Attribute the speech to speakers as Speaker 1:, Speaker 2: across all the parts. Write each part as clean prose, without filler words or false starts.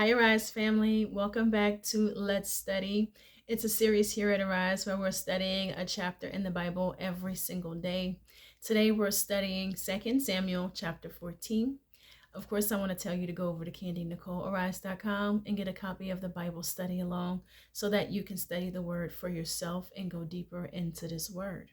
Speaker 1: Hi, Arise family. Welcome back to Let's Study. It's a series here at Arise where we're studying a chapter in the Bible every single day. Today we're studying 2 Samuel chapter 14. Of course, I want to tell you to go over to CandyNicoleArise.com and get a copy of the Bible study along so that you can study the word for yourself and go deeper into this word.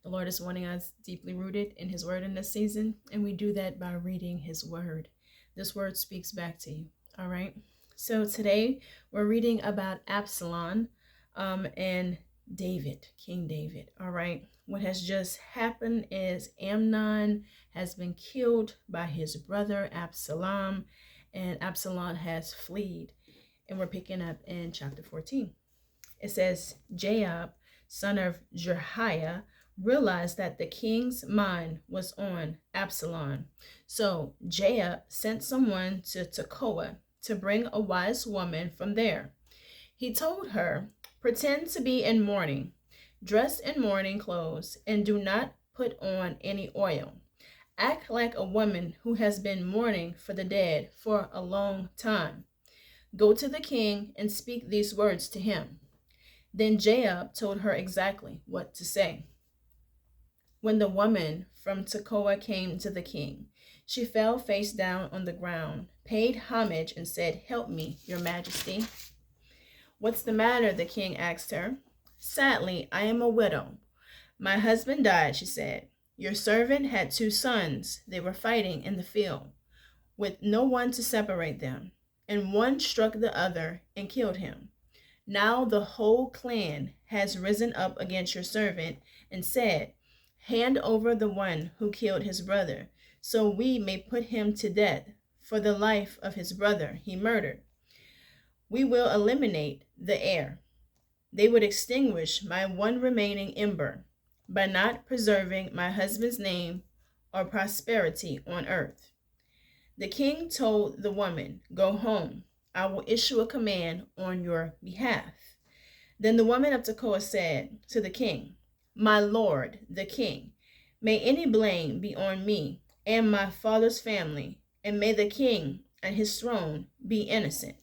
Speaker 1: The Lord is wanting us deeply rooted in his word in this season, and we do that by reading his word. This word speaks back to you. All right. So today we're reading about Absalom and David, King David. All right. What has just happened is Amnon has been killed by his brother Absalom, and Absalom has fled. And we're picking up in chapter 14. It says, Joab, son of Jeruiah, realized that the king's mind was on Absalom. So Joab sent someone to Tekoa to bring a wise woman from there. He told her, pretend to be in mourning, dress in mourning clothes, and do not put on any oil. Act like a woman who has been mourning for the dead for a long time. Go to the king and speak these words to him. Then Joab told her exactly what to say. When the woman from Tekoa came to the king, she fell face down on the ground, paid homage, and said, Help me, your majesty. What's the matter? The king asked her. Sadly, I am a widow. My husband died, she said. Your servant had 2 sons. They were fighting in the field, with no one to separate them, and one struck the other and killed him. Now the whole clan has risen up against your servant and said, Hand over the one who killed his brother, so we may put him to death for the life of his brother he murdered. We will eliminate the heir. They would extinguish my one remaining ember by not preserving my husband's name or prosperity on earth. The king told the woman, Go home. I will issue a command on your behalf. Then the woman of Tekoa said to the king, My lord, the king, may any blame be on me and my father's family, and may the king and his throne be innocent.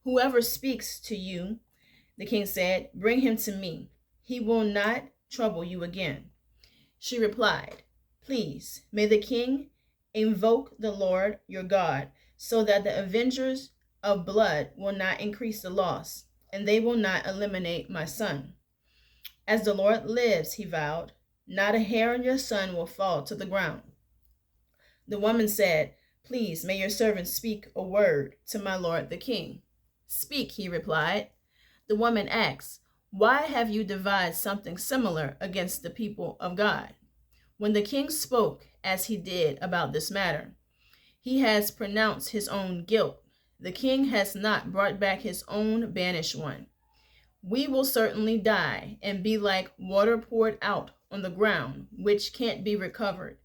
Speaker 1: Whoever speaks to you, the king said, bring him to me. He will not trouble you again. She replied, Please, may the king invoke the Lord your God, so that the avengers of blood will not increase the loss, and they will not eliminate my son. As the Lord lives, he vowed, not a hair on your son will fall to the ground. The woman said, Please, may your servant speak a word to my lord the king. Speak, he replied. The woman asked, Why have you devised something similar against the people of God? When the king spoke as he did about this matter, he has pronounced his own guilt. The king has not brought back his own banished one. We will certainly die and be like water poured out on the ground, which can't be recovered.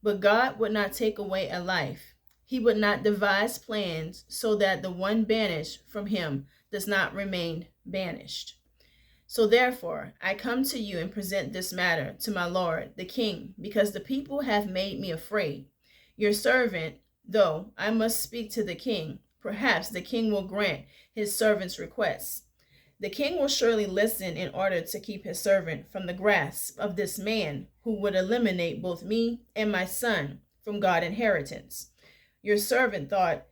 Speaker 1: But God would not take away a life. He would not devise plans so that the one banished from him does not remain banished. So therefore, I come to you and present this matter to my lord, the king, because the people have made me afraid. Your servant, though I must speak to the king, perhaps the king will grant his servant's request. The king will surely listen in order to keep his servant from the grasp of this man who would eliminate both me and my son from God's inheritance. Your servant thought,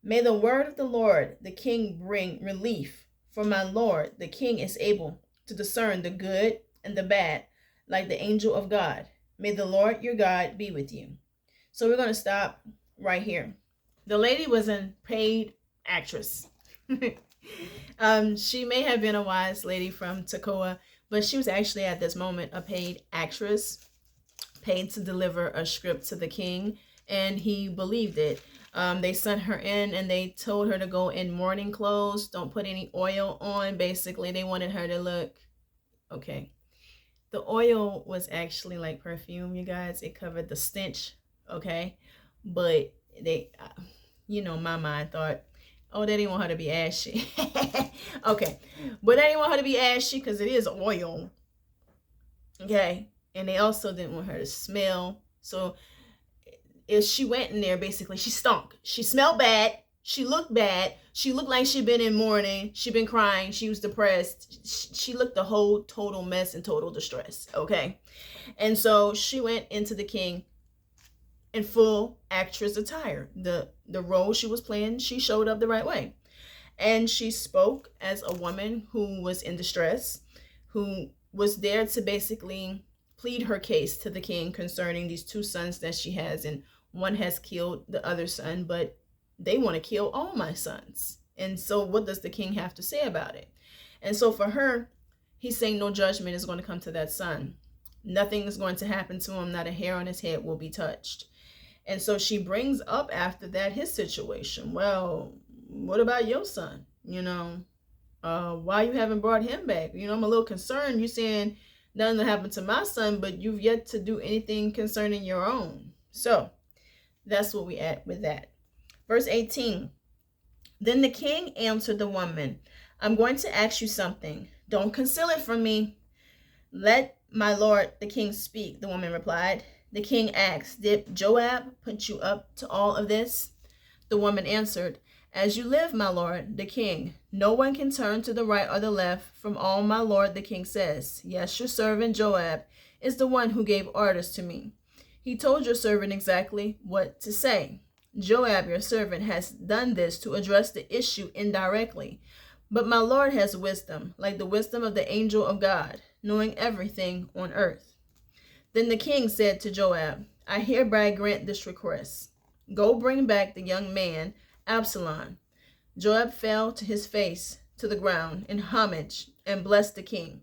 Speaker 1: May the word of the Lord, the king, bring relief. For my lord, the king is able to discern the good and the bad, like the angel of God. May the Lord your God be with you. So we're going to stop right here. The lady was a paid actress. She may have been a wise lady from Tekoa, but she was actually at this moment a paid actress, paid to deliver a script to the king, and he believed it. They sent her in and they told her to go in mourning clothes, don't put any oil on. Basically, they wanted her to look okay. The oil was actually like perfume, you guys. It covered the stench, okay? But they, my mind thought, oh, they didn't want her to be ashy. Okay, but they didn't want her to be ashy because it is oil, okay? And they also didn't want her to smell. So if she went in there, basically, she stunk. She smelled bad, She looked bad. She looked like she'd been in mourning. She'd been crying. She was depressed. She looked a whole total mess and total distress. Okay. And so she went into the king in full actress attire. The role she was playing, she showed up the right way. And she spoke as a woman who was in distress, who was there to basically plead her case to the king concerning these two sons that she has. And one has killed the other son, but they want to kill all my sons. And so what does the king have to say about it? And so for her, he's saying no judgment is going to come to that son. Nothing is going to happen to him. Not a hair on his head will be touched. And so she brings up after that his situation. Well, what about your son? Why you haven't brought him back? I'm a little concerned. You saying nothing happened to my son, but you've yet to do anything concerning your own. So that's what we at with that. Verse 18. Then the king answered the woman, I'm going to ask you something. Don't conceal it from me. Let my lord the king speak, the woman replied. The king asked, did Joab put you up to all of this? The woman answered, as you live, my lord, the king, no one can turn to the right or the left from all my lord the king says. Yes, your servant Joab is the one who gave orders to me. He told your servant exactly what to say. Joab, your servant, has done this to address the issue indirectly. But my lord has wisdom, like the wisdom of the angel of God, knowing everything on earth. Then the king said to Joab, I hereby grant this request. Go bring back the young man, Absalom. Joab fell to his face to the ground in homage and blessed the king.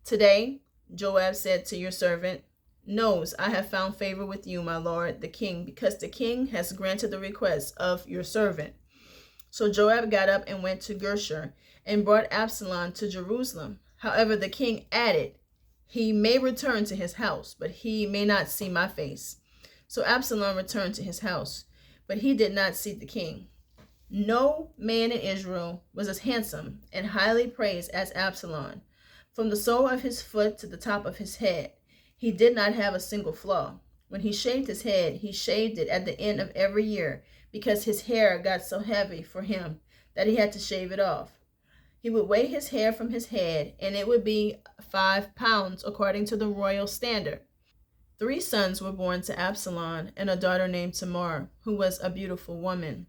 Speaker 1: Today, Joab said to your servant, knows I have found favor with you, my lord, the king, because the king has granted the request of your servant. So Joab got up and went to Geshur and brought Absalom to Jerusalem. However, the king added, he may return to his house, but he may not see my face. So Absalom returned to his house, but he did not see the king. No man in Israel was as handsome and highly praised as Absalom. From the sole of his foot to the top of his head, he did not have a single flaw. When he shaved his head, he shaved it at the end of every year, because his hair got so heavy for him that he had to shave it off. He would weigh his hair from his head, and it would be 5 pounds according to the royal standard. 3 sons were born to Absalom and a daughter named Tamar, who was a beautiful woman.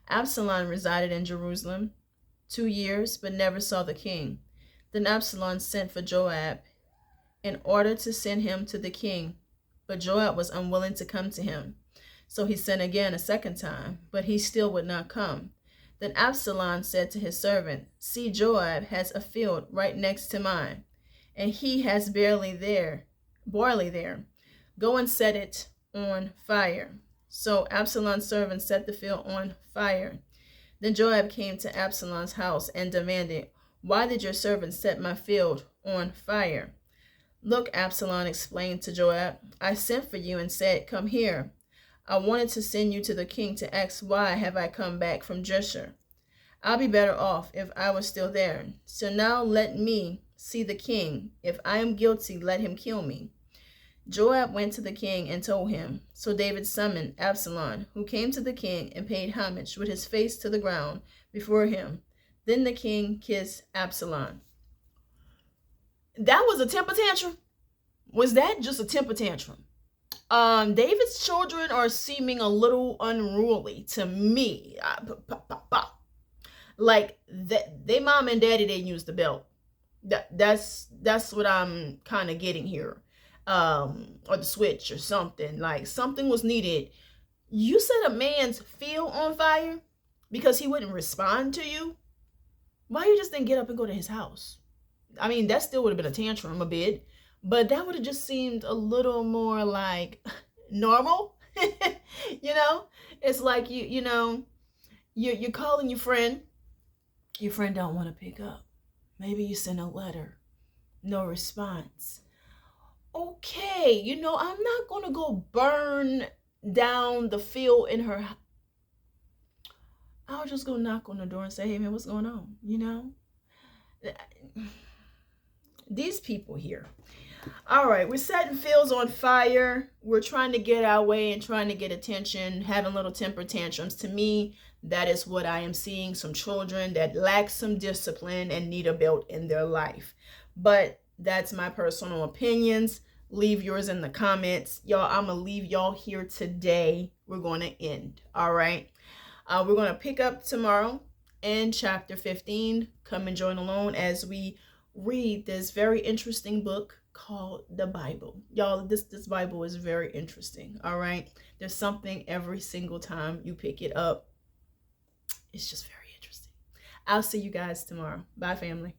Speaker 1: Absalom resided in Jerusalem 2 years, but never saw the king. Then Absalom sent for Joab in order to send him to the king, but Joab was unwilling to come to him. So he sent again a second time, but he still would not come. Then Absalom said to his servant, see, Joab has a field right next to mine, and he has barley there. Go and set it on fire. So Absalom's servant set the field on fire. Then Joab came to Absalom's house and demanded, why did your servant set my field on fire? Look, Absalom explained to Joab, I sent for you and said, come here. I wanted to send you to the king to ask why have I come back from Geshur. I'll be better off if I was still there. So now let me see the king. If I am guilty, let him kill me. Joab went to the king and told him. So David summoned Absalom, who came to the king and paid homage with his face to the ground before him. Then the king kissed Absalom. That was a temper tantrum? Was that just a temper tantrum? David's children are seeming a little unruly to me. Like they mom and daddy didn't use the belt. That's what I'm kind of getting here. Or the switch or something. Like something was needed. You set a man's field on fire because he wouldn't respond to you. Why you just didn't get up and go to his house? I mean, that still would have been a tantrum a bit, but that would have just seemed a little more like normal. It's like you're calling your friend. Your friend don't want to pick up. Maybe you send a letter, no response. Okay, I'm not going to go burn down the field in her. I'll just go knock on the door and say, hey man, what's going on? These people here. All right, we're setting fields on fire. We're trying to get our way and trying to get attention, having little temper tantrums. To me, That is what I am seeing. Some children that lack some discipline and need a belt in their life. But that's my personal opinions. Leave yours in the comments. Y'all, I'm going to leave y'all here today. We're going to end. All right. We're going to pick up tomorrow in chapter 15. Come and join along as we read this very interesting book called the Bible. Y'all, this Bible is very interesting. All right. There's something every single time you pick it up. It's just very interesting. I'll see you guys tomorrow. Bye, family.